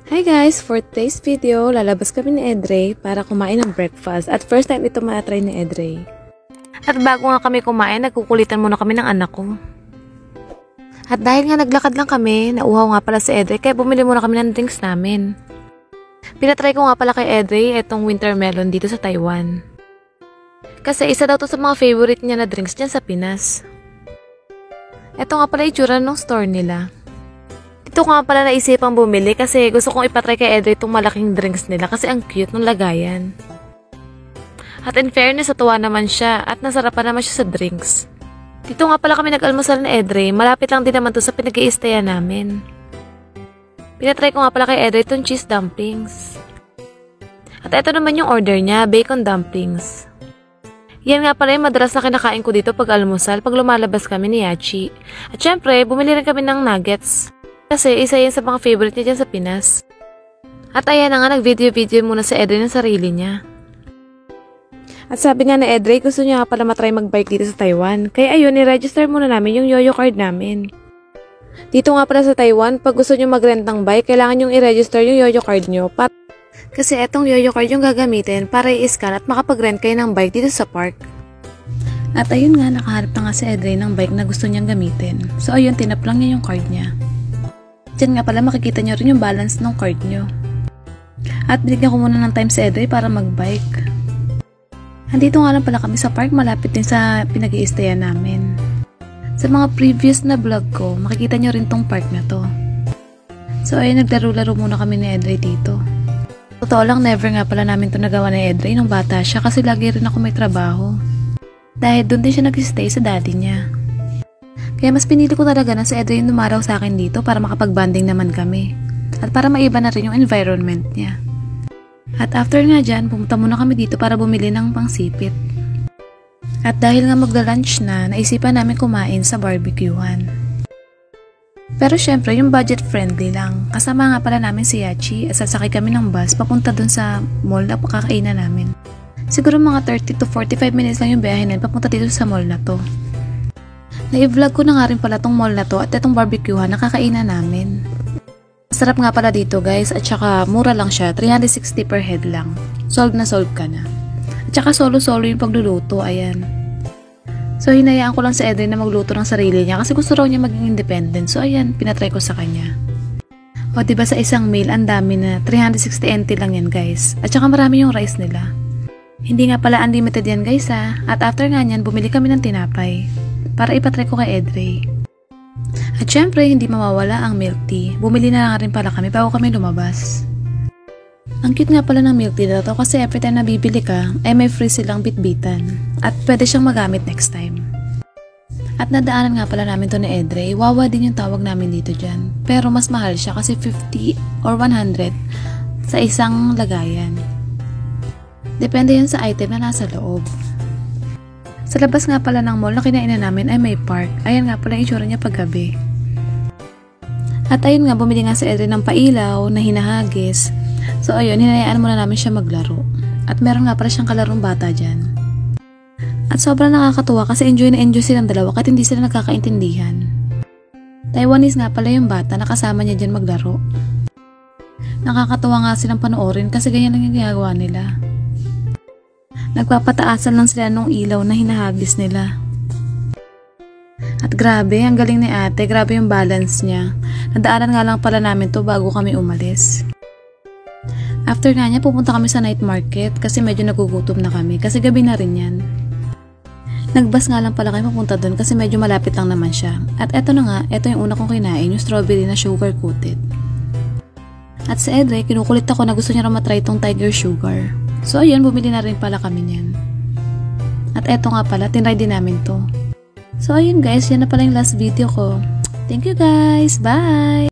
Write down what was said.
Hi guys! For today's video, lalabas kami ni Edrey para kumain ng breakfast. At first time ito ma-try ni Edrey. At bago nga kami kumain, nagkukulitan muna kami ng anak ko. At dahil nga naglakad lang kami, nauhaw nga pala si Edrey, kaya bumili muna kami ng drinks namin. Pinatry ko nga pala kay Edrey itong winter melon dito sa Taiwan. Kasi isa daw to sa mga favorite niya na drinks dyan sa Pinas. Ito nga pala itsura ng store nila. Ito nga pala naisipang bumili kasi gusto kong ipatry kay Edrey itong malaking drinks nila kasi ang cute ng lagayan. At in fairness, natuwa naman siya at nasarapan naman siya sa drinks. Dito nga pala kami nag-almusal ni Edrey, malapit lang din naman to sa pinag-i-stayan namin. Pinatry ko nga pala kay Edrey itong cheese dumplings. At ito naman yung order niya, bacon dumplings. Yan nga pala yung madalas na kinakain ko dito pag almusal pag lumalabas kami ni Yachi. At syempre, bumili rin kami ng nuggets. Kasi isa yan sa mga favorite niya dyan sa Pinas. At ayan na nga, nag-video-video muna si Edrey ng sarili niya. At sabi nga na Edrey, gusto niya nga pala matry mag-bike dito sa Taiwan. Kaya ayun, i-register muna namin yung YOYO card namin. Dito nga pala sa Taiwan, pag gusto niyo mag-rent ng bike, kailangan yung i-register yung YOYO card nyo. Kasi etong YOYO card yung gagamitin para i-scan at makapag-rent kayo ng bike dito sa park. At ayun nga, nakaharap na nga si Edrey ng bike na gusto niyang gamitin. So ayun, tinap lang niya yung card niya. Diyan nga pala makikita nyo rin yung balance ng card nyo. At binigyan ko muna ng time si Edrey para mag-bike. Andito nga lang pala kami sa park, malapit din sa pinag-i-stayan namin. Sa mga previous na vlog ko, makikita nyo rin tong park na to. So ayun, naglaro-laro muna kami ni Edrey dito. Totoo lang, never nga pala namin to nagawa ni Edrey nung bata siya kasi lagi rin ako may trabaho. Dahil doon din siya nag-stay sa daddy niya. Kaya mas pinili ko talaga na si Edrey yung dumaraw sa akin dito para makapag-bonding naman kami. At para maiba na rin yung environment niya. At after nga dyan, pumunta muna kami dito para bumili ng pangsipit. At dahil nga magla-lunch na, naisipan namin kumain sa barbecuehan. Pero syempre, yung budget friendly lang. Kasama nga pala namin si Yachi at sasakay kami ng bus papunta dun sa mall na kakainan namin. Siguro mga 30 to 45 minutes lang yung biyahe namin papunta dito sa mall na to. Na-vlog ko na nga rin pala tong mall na to at itong barbecuehan na kakainan namin. Sarap nga pala dito guys at saka mura lang siya, 360 per head lang. Solve na solve ka na. At saka solo-solo yung pagluluto, ayan. So hinayaan ko lang si Edrey na magluto ng sarili niya kasi gusto raw niya maging independent. So ayan, pinatry ko sa kanya. O diba sa isang meal, ang dami na, 360 NT lang yan guys. At saka marami yung rice nila. Hindi nga pala unlimited yan guys ha. At after nga nyan, bumili kami ng tinapay. Para ipatry ko kay Edrey. At syempre, hindi mawawala ang milk tea. Bumili na lang rin pala kami bago kami lumabas. Ang cute nga pala ng milk tea na to kasi every time na bibili ka, ay may free silang bitbitan. At pwede siyang magamit next time. At nadaanan nga pala namin to ni Edrey, Wawa din yung tawag namin dito dyan. Pero mas mahal siya kasi 50 or 100 sa isang lagayan. Depende yun sa item na nasa loob. Sa labas nga pala ng mall na kinainan namin ay may park. Ayan nga pala yung itsura niya paggabi. At ayun nga, bumili nga si Edrey ng pailaw na hinahagis. So ayun, hinayaan muna namin siya maglaro. At meron nga pala siyang kalarong bata dyan. At sobrang nakakatuwa kasi enjoy na enjoy silang dalawa kahit hindi sila nagkakaintindihan. Taiwanese nga pala yung bata na kasama niya dyan maglaro. Nakakatuwa nga silang panoorin kasi ganyan lang yung ginagawa nila. Nagpapataasan lang sila nung ilaw na hinahagis nila. At grabe, ang galing ni ate. Grabe yung balance niya. Nadaanan nga lang pala namin to bago kami umalis. After nga niya, pupunta kami sa night market kasi medyo nagugutom na kami kasi gabi na rin yan. Nagbus nga lang pala kami papunta doon kasi medyo malapit lang naman siya. At eto na nga, eto yung una kong kinain, yung strawberry na sugar coated. At sa Edrey, kinukulit ako na gusto niya raw matry itong tiger sugar. So ayun, bumili na rin pala kami niyan. At eto nga pala, tinry din namin to. So ayun guys, yan na pala yung last video ko. Thank you guys, bye!